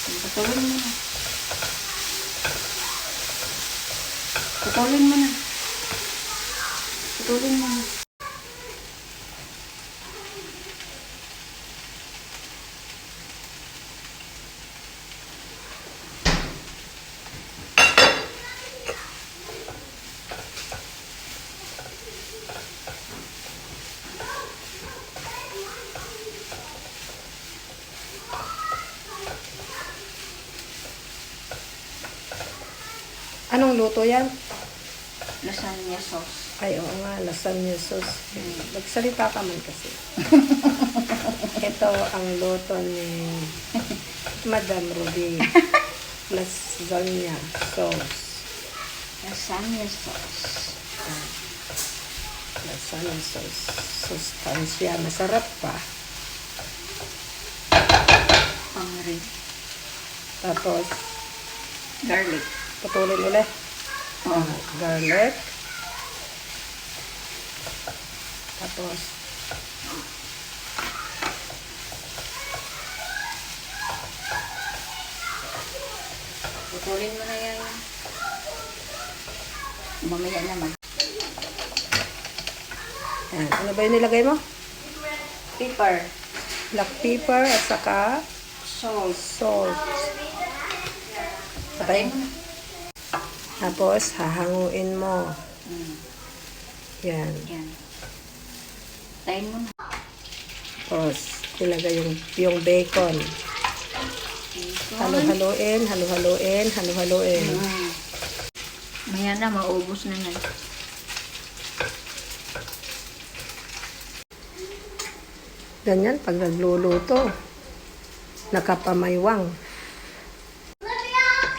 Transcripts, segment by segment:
Putulin mo na. Putulin mo na. Putulin mo na. Anong luto yan? Lasagna sauce. Ay, oo nga, lasagna sauce. Magsalita ka man kasi. Ito ang luto ni Madam Ruby. Lasagna sauce. Lasagna sauce. Lasagna sauce. Sustansya. Masarap pa. Pangri. Tapos, Garlic. putulin ulit. Oh. Garlic. Tapos, Putulin mo na yan. Mamaya naman. yan. Ano ba yung nilagay mo? Pepper. Black pepper at saka Salt. salt. Patay mo na. Tapos, hahanguin mo. Yan. Yan. Patayin mo na. Tapos, ilagay yung bacon. Halo-haloin, halo-haloin, halo-haloin. Maya na, maubos na yan. Ganyan, pag nagluluto, nakapamaywang.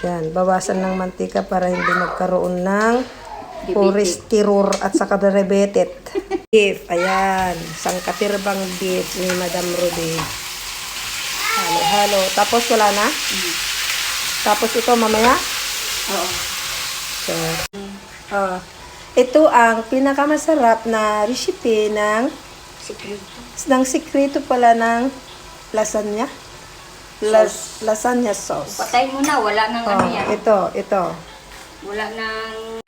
Yan, bawasan ng mantika para hindi magkaroon ng cholesterol at saka diabetes. Beef, ayan, sangkatirbang beef ni Madam Ruby. Halo-halo. Tapos wala na? Tapos ito mamaya? Oo. So, ito ang pinakamasarap na recipe ng sikreto pala ng lasagna. Lasagna sauce. Patay mo na, wala nang ano yan. Ito. Wala nang